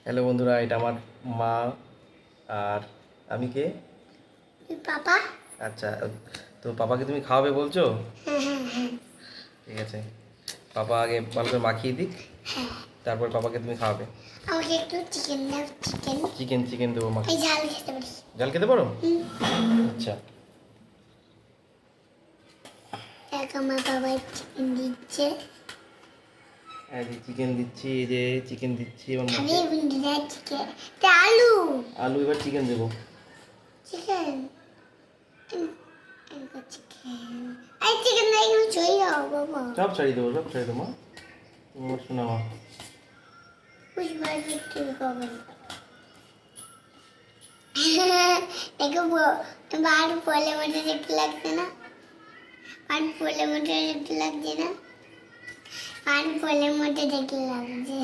Hello বন্ধুরা, এটা আমার মা আর আমি কে? পাপা। আচ্ছা, তো পাপাকে তুমি খাওয়াবে বলছো? ঠিক আছে, পাপা আগে ভালো করে মাখিয়ে দিক, তারপর পাপাকে তুমি খাওয়াবে। আমাকে একটু চিকেন দাও। চিকেন দেবো মাকে। এই ঝাল খেতে পারি। ঝাল খেতে পারো? আচ্ছা, এক আমার বাবা চিকেন দিচ্ছে। এই যে চিকেন দিচ্ছি, এই যে চিকেন দিচ্ছি আমার আমি মাকে। ভিন্ডিটা চিকেন, আলু আলু এবার চিকেন দেবো। চিকেন চিকেন এই চিকেন নাই আমি চই যাও বাবা। সব ছাড়িয়ে দেবো মা। তোমার শোনা মা। कुछ बार भी कवर देखो वो बाहर पोले मोटे रेट लगते ना, बाहर पोले मोटे रेट लगते ना, बाहर पोले मोटे रेट लगते।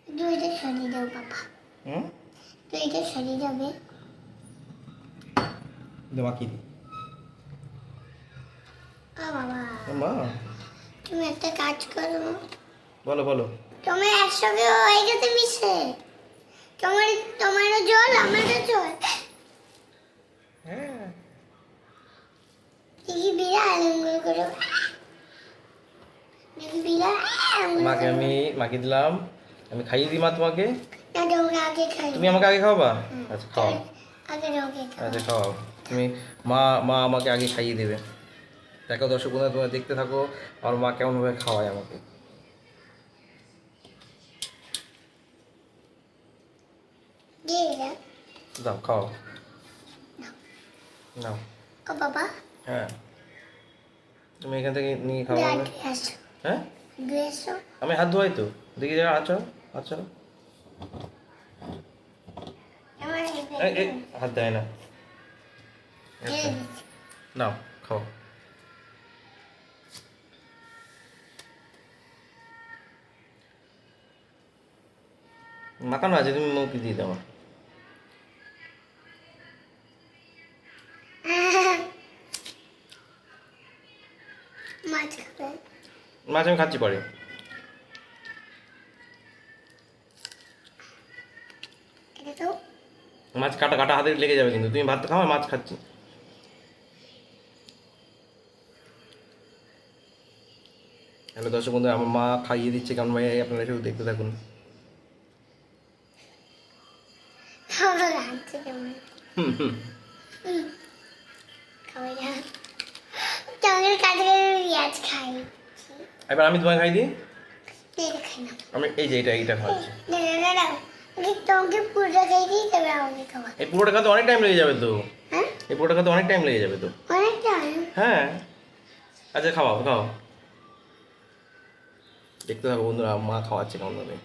दो इधर शरीर दो पापा, दो इधर शरीर दो बे। দেওয়া কি आ बाबा মা? तुम একটা কাজ করো। বলো। তুমি একসঙ্গে হয়ে গেছে মিশে। তোমারও জল আমারও জল। হ্যাঁ, দেখি বিড়াল আলঙ্গল করো। দেখি বিড়াল মাকে আমি মাকে দিলাম, আমি খাইয়ে দিই মা তোমাকে। না তোমরা আগে খাই। তুমি আমাকে আগে খাওয়াবা? আচ্ছা খাওয়াও। আগে রোগে খাও। আচ্ছা খাওয়াও তুমি। মা আমাকে আগে খাইয়ে দেবে। দেখো দর্শক বন্ধুরা, তোমরা দেখতে থাকো আমার মা কেমনভাবে খাওয়ায় আমাকে। দিয়ে দে। দাও খাওয়াও। নাও। ও বাবা হ্যাঁ, তুমি এখান থেকে নিয়ে খাওয়াবে। ব্লাড আসো। হ্যাঁ, গ্রেসো। আমি হাত ধোয়াই তো। দেখি যাও, আচ্ছা। আমার এই হাত দেয় না। আচ্ছা, নাও খাও। মাখানো আছে, তুমি মুখে দিয়ে দাও। মাছ খাবে। মাছ আমি খাচ্ছি পরে। এটা তো মাছ কাটা হাতে লেগে যাবে, কিন্তু তুমি ভাত খাও, মাছ খাচ্ছি। হ্যালো দর্শক বন্ধু, আমার মা খাইয়ে দিচ্ছে কেমন ভাই, আপনারা শুধু দেখতে থাকুন। খাওয়া লাগছে কেমন। খাওয়া যা তোমাদের কাছে পেঁয়াজ খাই। এবার আমি তোমায় খাই দিই। এটা খাই না। আমি এই যে এইটা খাওয়াচ্ছি। না তোমাকে পুরোটা খাই দিই, তবে আমাকে খাওয়া। এই পুরোটা খাতে অনেক টাইম লেগে যাবে তো। হ্যাঁ এই পুরোটা খাতে অনেক টাইম লেগে যাবে তো। অনেক টাইম। হ্যাঁ, আচ্ছা খাও। দেখতে থাকো বন্ধুরা, মা খাওয়াচ্ছে কেমনভাবে।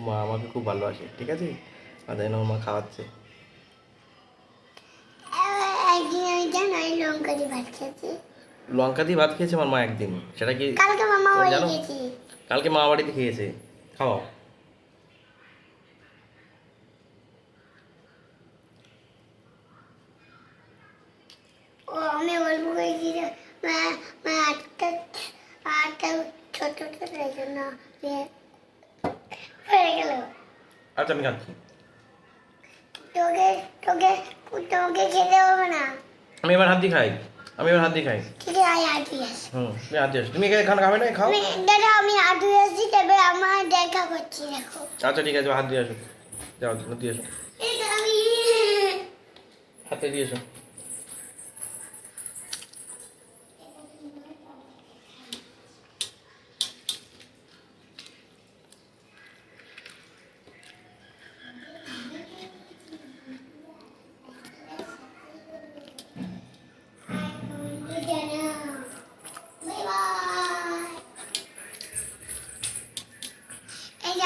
মা আমাকে খুব ভালোবাসে, ঠিক আছে। আর দেখেন আমার মা খাওয়াচ্ছে। একদিন আমি জানো লঙ্কা দিয়ে ভাত খেয়েছি। লঙ্কা দিয়ে ভাত খেয়েছে আমার মা একদিন, সেটা কি কালকে মামা তুমি বাড়ি জানো? গেছি। কালকে মা বাড়িতে খেয়েছে। খাওয়াও। ও আমি অল্প করেছি আটটা ছোট এই জন্য পড়ে গেল। আচ্ছা আমি খাচ্ছি। তোকে তোকে তোকে খেতে হবে না। আমি এবার হাত দিয়ে খাই। ঠিক আছে আমি আটু আসি। তুমি হাত দিয়ে আসো। তুমি এখানে খাবে না, খাও। দাদা আমি আটু আসছি, তবে আমার দেখা করছি দেখো। আচ্ছা ঠিক আছে, হাত দিয়ে আসো। যাও দিয়ে এসো, আমি হাতে দিয়ে এসো।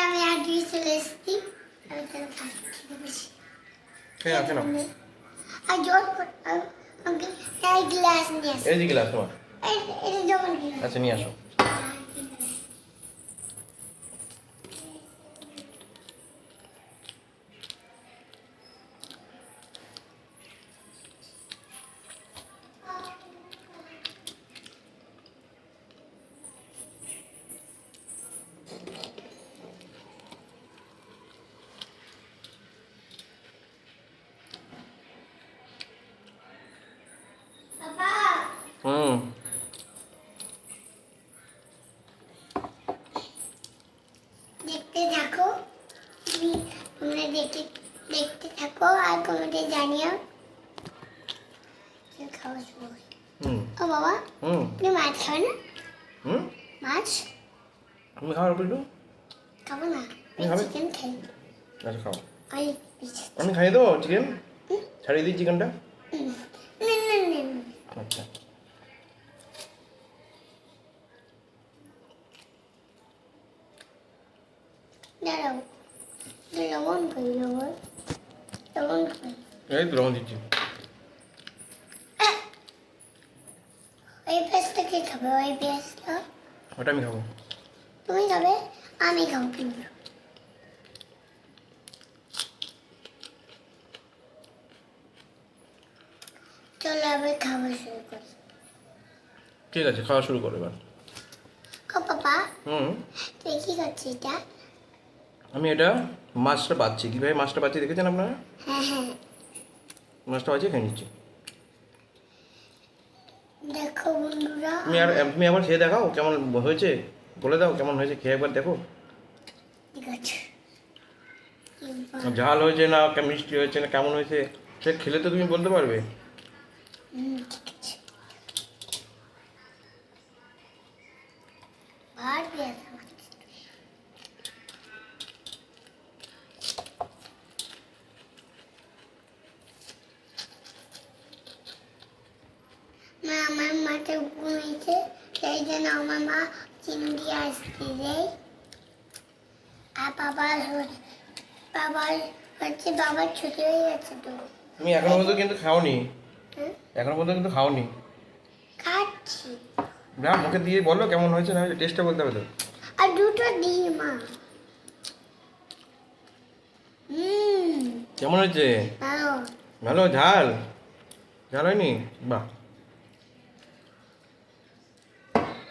আমি আটু চলে এসছি। আমি তাহলে খেতে বসি। কেন আর জল আমাকে এই গ্লাস নিয়ে আসো। এই যে গ্লাস তোমার। এটা জল গ্লাস। আচ্ছা নিয়ে আসো। দেখতে থাকো, তোমরা দেখতে থাকো আর কমেন্টে জানিও খাওয়া শুরু করি। ও বাবা, তুমি মাছ খাবে না? মাছ তুমি খাও একটু। খাবো না, চিকেন খাই। আচ্ছা খাও। আমি আমি খাই তো চিকেন, ছাড়িয়ে দিই চিকেনটা। আচ্ছা দাঁড়াও, লবণ কই, লবণ কই? এই তো লবণ দিচ্ছি। ওই পেঁয়াজটা কে খাবে? ওই পেঁয়াজটা ওটা আমি খাবো। তুমি খাবে, আমি খাবো কিন্তু। চলো আবার খাওয়া শুরু করি। ঠিক আছে, খাওয়া শুরু করো এবার। ও পাপা, হুম, তুই কি করছিস এটা? আমি এটা মাছটা পাচ্ছি, কীভাবে মাছটা পাচ্ছি দেখেছেন আপনারা? হ্যাঁ হ্যাঁ, মাছটা পাচ্ছি, খেয়ে নিচ্ছি। দেখো বন্ধুরা, তুমি আবার খেয়ে দেখাও কেমন হয়েছে, বলে দাও কেমন হয়েছে, খেয়ে একবার দেখো। ঠিক আছে। ঝাল হয়েছে না মিষ্টি হয়েছে না কেমন হয়েছে, সে খেলে তো তুমি বলতে পারবে। ঠিক আছে। ভাত পেঁয়াজ মা, আমার মাথা ঘুমিয়েছে, সেই জন্য আমার মা চিংড়ি আসতে দেয়। আর বাবার ছুটি হয়ে গেছে তো। তুমি এখনো পর্যন্ত কিন্তু খাওনি, হুম? এখনো পর্যন্ত কিন্তু খাওনি। খাচ্ছি। না, মুখে দিয়ে বলো কেমন হয়েছে না হয়েছে, টেস্টটা বলতে হবে তো। আর দুটো দিই মা। কেমন হয়েছে? ভালো। ভালো? ঝাল ঝাল হয়নি? বাহ,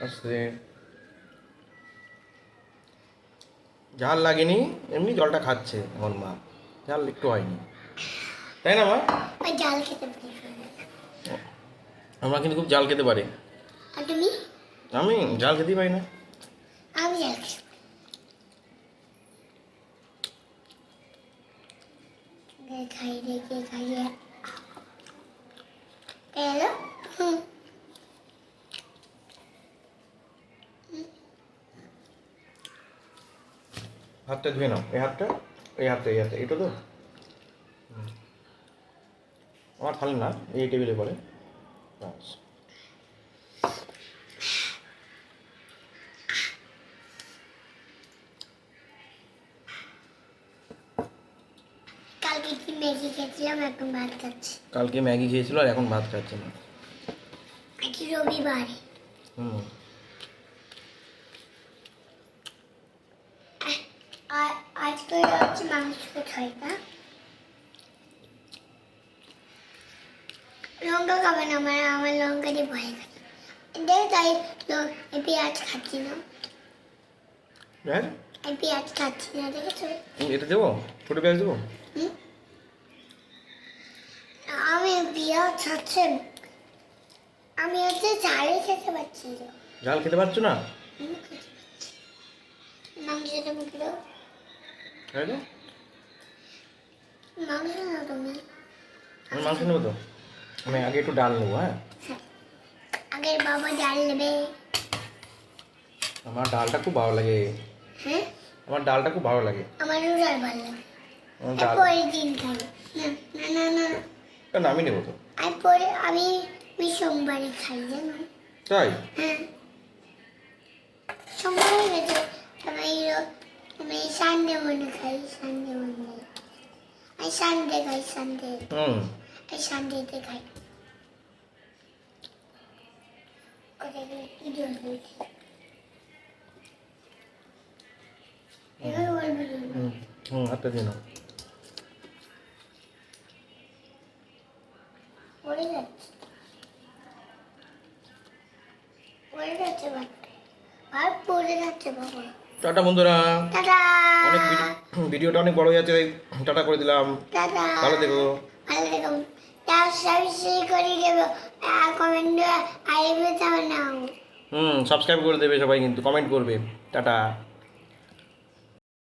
আস্তে। ঝাল লাগেনি, এমনি জলটা খাচ্ছে আমার মা, ঝাল একটু হয়নি, তাই না মা? ওই জাল খেতে পারি। আমরা কিন্তু খুব জাল খেতে পারি। আর তুমি? আমি জাল খেতেই পারি না। আমি জাল খেতে পারি। খাই রেখে খাইয়ে এলো। হাতটা ধুয়ে নাও, এই হাতটা, এটা তো আমার থালে না, এই টেবিলে পড়ে। ব্যাস। কালকে কি ম্যাগি খেয়েছিলাম, এখন ভাত খাচ্ছি। কালকে ম্যাগি খেয়েছিল আর এখন ভাত খাচ্ছে না। আজকে রবিবার। হুম, আজকে হচ্ছে মাংস খাই না। লঙ্কা খাবে না, আমার লঙ্কা দিয়ে ভয় খাই। দেখ তাই পেঁয়াজ খাচ্ছি না, হ্যাঁ আমি পেঁয়াজ খাচ্ছি না, দেখেছো? এটা দেবো, ছোটো পেঁয়াজ দেবো। হুম? আমি পেঁয়াজ খাচ্ছি, আমি হচ্ছে ঝালই খেতে পারছি না। ঝাল খেতে পারছো না? মাংসটা মুখে দাও। তাই তো, মাংস না তুমি। আমি মাংস নেবো তো, আমি আগে একটু ডাল নেবো। হ্যাঁ, আগে বাবা ডাল নেবে। আমার ডালটা খুব ভালো লাগে। হ্যাঁ, আমার ডালটা খুব ভালো লাগে। আমারও ডাল ভালো লাগে। আমার ডাল, পরের দিন খাই। না না না না, না আমি নেবো তো। আমি সোমবারে খাই, জানো? তাই? হ্যাঁ, সোমবারে গেছে। আমি সানডে মনে খাই, সানডে মনে আমি সানডে খাই, সানডে এই সানডেতে খাই। হাতটা দিয়ে নাও। পড়ে যাচ্ছে, পড়ে যাচ্ছে আর পড়ে যাচ্ছে বাবা। টাটা বন্ধুরা, টাটা। অনেক ভিডিওটা অনেক বড় হয়ে যাচ্ছে, টাটা করে দিলাম। টাটা, ভালো থেকো। ভালো থেকো। সাবস্ক্রাইব করে দেবো, কমেন্ট আর রিভিউ নাও। সাবস্ক্রাইব করে দেবে সবাই, কিন্তু কমেন্ট করবে। টাটা।